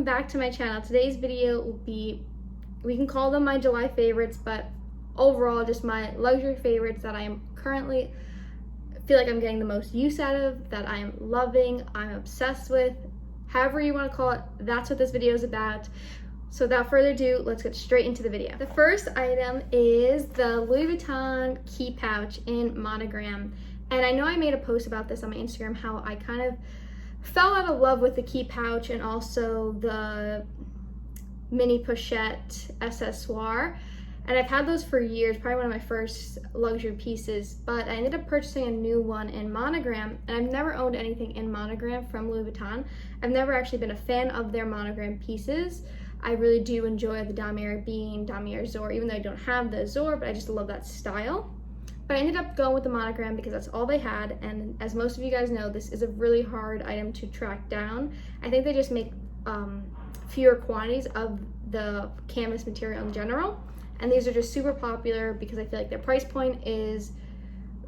welcome back to my channel. Today's video will be, we can call them my July favorites, but overall just my luxury favorites that I am currently feel like I'm getting the most use out of, that I am loving, I'm obsessed with, however you want to call it. That's what this video is about. So without further ado, let's get straight into the video. The first item is the Louis Vuitton key pouch in Monogram. And I know I made a post about this on my Instagram, how I kind of fell out of love with the key pouch and also the mini pochette accessoire. And I've had those for years, probably one of my first luxury pieces, but I ended up purchasing a new one in Monogram, and I've never owned anything in Monogram from Louis Vuitton. I've never actually been a fan of their Monogram pieces. I really do enjoy the Damier Bean, Damier Azur, even though I don't have the Azur, but I just love that style. But I ended up going with the Monogram because that's all they had, and as most of you guys know, this is a really hard item to track down. I think they just make fewer quantities of the canvas material in general, and these are just super popular because I feel like their price point is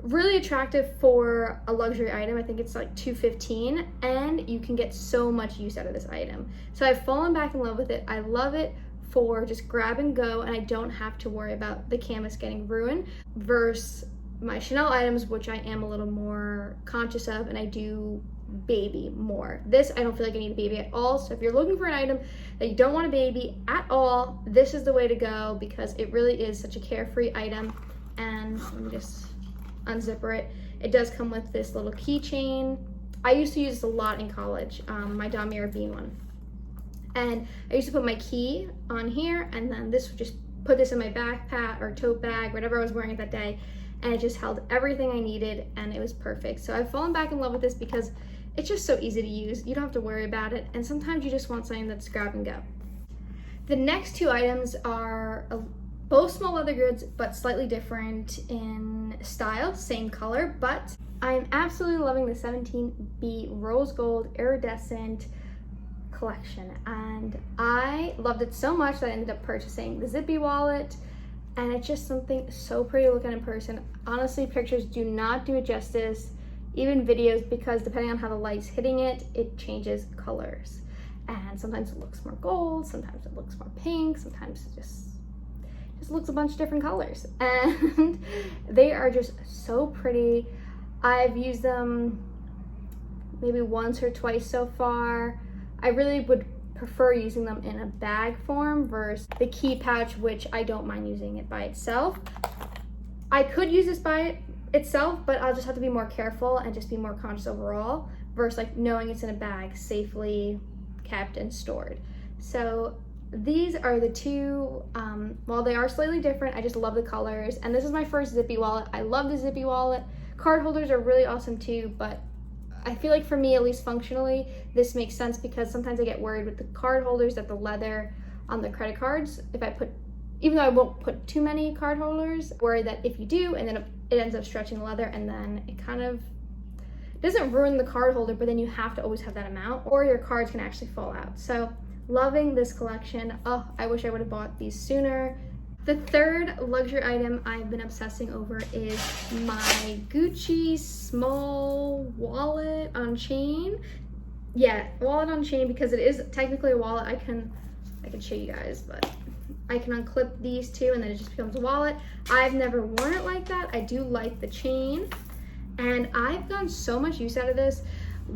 really attractive for a luxury item. I think it's like $215, and you can get so much use out of this item. So I've fallen back in love with it. I love it for just grab and go, and I don't have to worry about the canvas getting ruined versus my Chanel items, which I am a little more conscious of, and I do baby more. This, I don't feel like I need a baby at all. So if you're looking for an item that you don't want a baby at all, this is the way to go because it really is such a carefree item. And let me just unzipper it. It does come with this little keychain. I used to use this a lot in college, my Damier Bean one. And I used to put my key on here, and then this would just put this in my backpack or tote bag, whatever I was wearing that day, and it just held everything I needed, and it was perfect. So I've fallen back in love with this because it's just so easy to use. You don't have to worry about it, and sometimes you just want something that's grab and go. The next two items are both small leather goods, but slightly different in style, same color, but I'm absolutely loving the 17B rose gold iridescent collection, and I loved it so much that I ended up purchasing the Zippy Wallet, and it's just something so pretty to look at in person. Honestly, pictures do not do it justice, even videos, because depending on how the light's hitting it, it changes colors, and sometimes it looks more gold, sometimes it looks more pink, sometimes it just looks a bunch of different colors, and they are just so pretty. I've used them maybe once or twice so far. I really would prefer using them in a bag form versus the key pouch, which I don't mind using it by itself. I could use this by itself, but I'll just have to be more careful and just be more conscious overall versus like knowing it's in a bag safely kept and stored. So these are the two, while they are slightly different, I just love the colors, and this is my first Zippy Wallet. I love the Zippy Wallet. Card holders are really awesome too, but I feel like for me, at least functionally, this makes sense because sometimes I get worried with the card holders that the leather on the credit cards, if I put, even though I won't put too many card holders, worry that if you do, and then it ends up stretching the leather, and then it kind of doesn't ruin the card holder, but then you have to always have that amount, or your cards can actually fall out. So loving this collection. Oh, I wish I would have bought these sooner. The third luxury item I've been obsessing over is my Gucci small wallet on chain. Yeah, wallet on chain, because it is technically a wallet. I can show you guys, but I can unclip these two and then it just becomes a wallet. I've never worn it like that. I do like the chain, and I've gotten so much use out of this,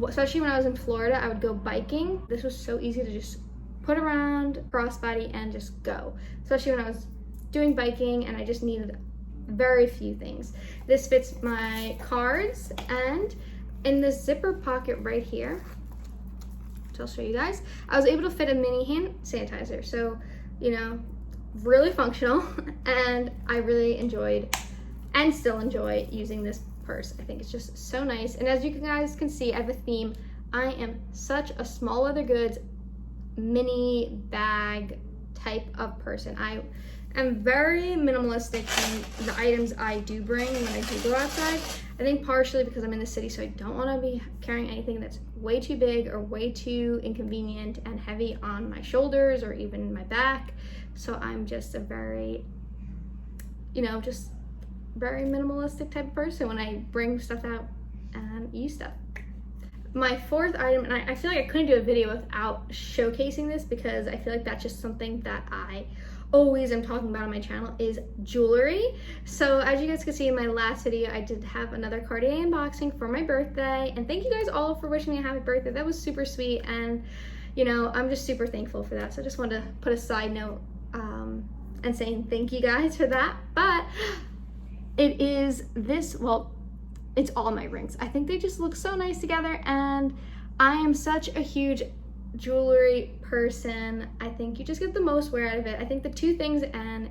especially when I was in Florida. I would go biking. This was so easy to just put around, crossbody, and just go, especially when I was doing biking and I just needed very few things. This fits my cards, and in this zipper pocket right here, which I'll show you guys, I was able to fit a mini hand sanitizer. So, you know, really functional, and I really enjoyed and still enjoy using this purse. I think it's just so nice, and as you guys can see, I have a theme. I am such a small leather goods mini bag type of person. I am very minimalistic in the items I do bring when I do go outside. I think partially because I'm in the city, so I don't want to be carrying anything that's way too big or way too inconvenient and heavy on my shoulders or even my back. So I'm just a very, you know, just very minimalistic type of person when I bring stuff out and use stuff. My fourth item, and I feel like I couldn't do a video without showcasing this because I feel like that's just something that I always am talking about on my channel, is jewelry. So as you guys can see in my last video, I did have another Cartier unboxing for my birthday, and thank you guys all for wishing me a happy birthday. That was super sweet, and you know, I'm just super thankful for that. So I just wanted to put a side note and saying thank you guys for that. But it is this, well, it's all my rings. I think they just look so nice together, and I am such a huge jewelry person. I think you just get the most wear out of it. I think the two things, and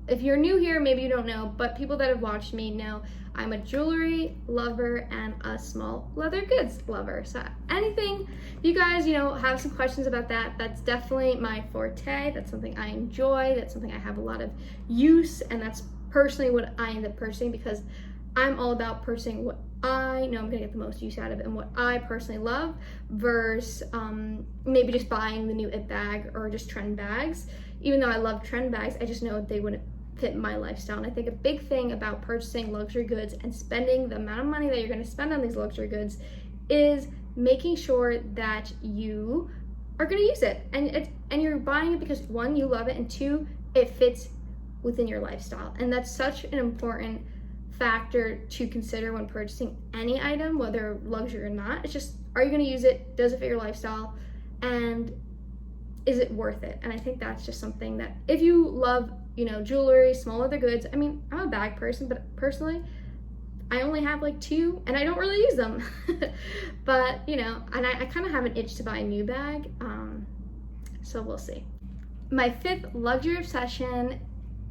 if you're new here, maybe you don't know, but people that have watched me know I'm a jewelry lover and a small leather goods lover. So anything, you guys, you know, have some questions about that, that's definitely my forte. That's something I enjoy. That's something I have a lot of use, and that's personally what I end up purchasing, because I'm all about purchasing what I know I'm gonna get the most use out of it and what I personally love, versus maybe just buying the new it bag or just trend bags. Even though I love trend bags, I just know they wouldn't fit my lifestyle. And I think a big thing about purchasing luxury goods and spending the amount of money that you're gonna spend on these luxury goods is making sure that you are gonna use it. And you're buying it because one, you love it, and two, it fits within your lifestyle. And that's such an important factor to consider when purchasing any item, whether luxury or not. It's just, are you going to use it? Does it fit your lifestyle? And is it worth it? And I think that's just something that if you love, you know, jewelry, small leather goods, I mean, I'm a bag person, but personally, I only have like 2 and I don't really use them. But, you know, and I kind of have an itch to buy a new bag. So we'll see. My 5th luxury obsession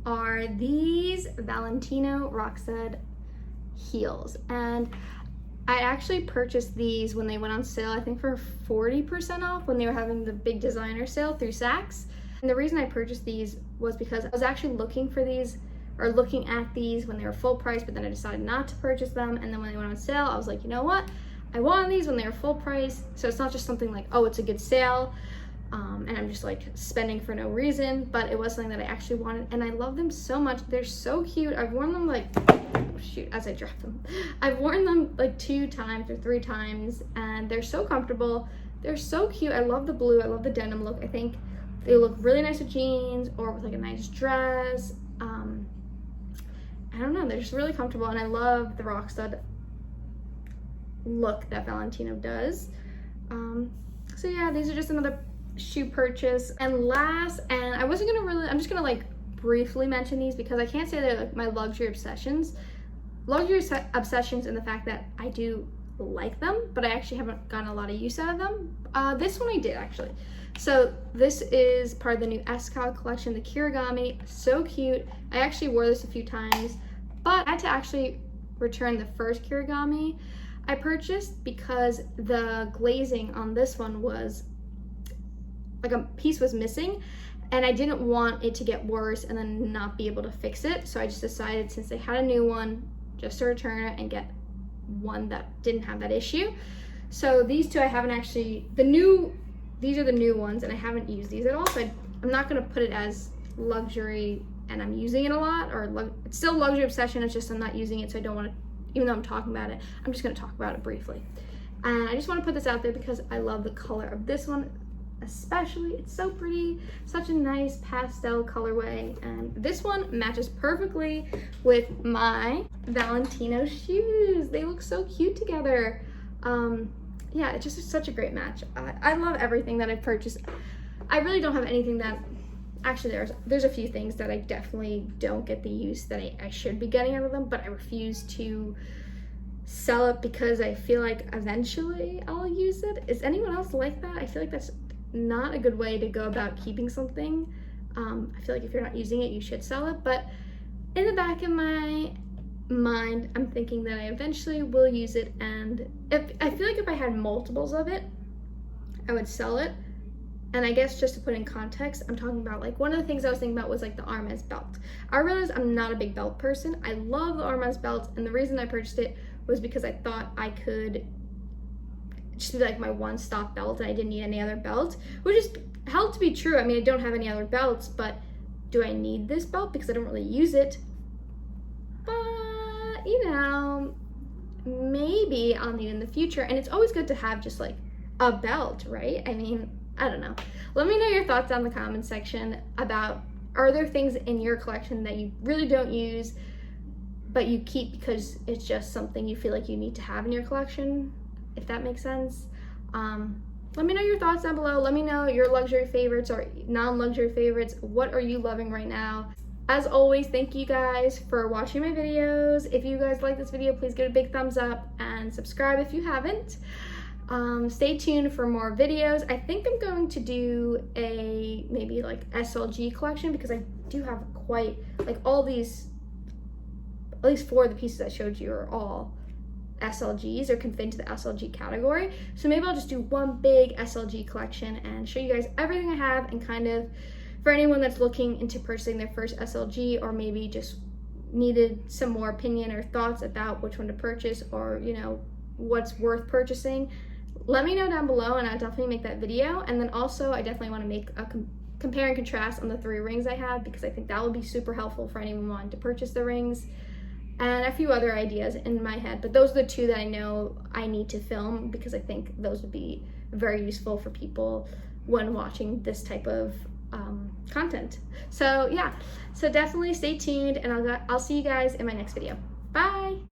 are these Valentino Rockstud heels, and I actually purchased these when they went on sale, I think for 40% off when they were having the big designer sale through Saks. And the reason I purchased these was because I was actually looking for these, or looking at these when they were full price, but then I decided not to purchase them. And then when they went on sale, I was like, you know what, I wanted these when they were full price, so it's not just something like, oh, it's a good sale, and I'm just like spending for no reason, but it was something that I actually wanted, and I love them so much. They're so cute. I've worn them like, oh shoot, as I drop them, I've worn them like 2 times or 3 times, and they're so comfortable. They're so cute. I love the blue. I love the denim look. I think they look really nice with jeans or with like a nice dress. I don't know, they're just really comfortable, and I love the Rockstud look that Valentino does. So yeah, these are just another shoe purchase. And last, and I wasn't gonna really, I'm just gonna like briefly mention these because I can't say they're like my luxury obsessions in the fact that I do like them, but I actually haven't gotten a lot of use out of them. This one I did actually. So this is part of the new Escale collection, the Kirigami. So cute. I actually wore this a few times, but I had to actually return the first Kirigami I purchased because the glazing on this one was like a piece was missing, and I didn't want it to get worse and then not be able to fix it. So I just decided, since they had a new one, just to return it and get one that didn't have that issue. So these two I haven't actually, these are the new ones, and I haven't used these at all. So I'm not gonna put it as luxury and I'm using it a lot, or it's still luxury obsession, it's just I'm not using it, so I don't want to, even though I'm talking about it, I'm just gonna talk about it briefly. And I just want to put this out there because I love the color of this one especially. It's so pretty, such a nice pastel colorway, and this one matches perfectly with my Valentino shoes. They look so cute together. Yeah, it's just such a great match. I love everything that I've purchased. I really don't have anything that, actually there's a few things that I definitely don't get the use that I should be getting out of them, but I refuse to sell it because I feel like eventually I'll use it. Is anyone else like that? I feel like that's not a good way to go about keeping something. I feel like if you're not using it, you should sell it, but in the back of my mind, I'm thinking that I eventually will use it, and I feel like if I had multiples of it, I would sell it. And I guess just to put in context, I'm talking about, like, one of the things I was thinking about was like the Hermes belt. I realized I'm not a big belt person. I love the Hermes belt, and the reason I purchased it was because I thought I could just be like my one-stop belt and I didn't need any other belt, which is held to be true. I mean, I don't have any other belts, but do I need this belt? Because I don't really use it. But, you know, maybe I'll need in the future. And it's always good to have just like a belt, right? I mean, I don't know. Let me know your thoughts down in the comment section about, are there things in your collection that you really don't use but you keep because it's just something you feel like you need to have in your collection, if that makes sense. Let me know your thoughts down below. Let me know your luxury favorites or non-luxury favorites. What are you loving right now? As always, thank you guys for watching my videos. If you guys like this video, please give it a big thumbs up and subscribe if you haven't. Stay tuned for more videos. I think I'm going to do a maybe like SLG collection because I do have quite like all these, at least 4 of the pieces I showed you are all SLGs or can fit into the SLG category. So maybe I'll just do one big SLG collection and show you guys everything I have, and kind of for anyone that's looking into purchasing their first SLG or maybe just needed some more opinion or thoughts about which one to purchase or, you know, what's worth purchasing, let me know down below and I'll definitely make that video. And then also I definitely want to make a compare and contrast on the 3 rings I have, because I think that would be super helpful for anyone wanting to purchase the rings. And a few other ideas in my head, but those are the 2 that I know I need to film because I think those would be very useful for people when watching this type of content. So yeah, so definitely stay tuned, and I'll see you guys in my next video. Bye!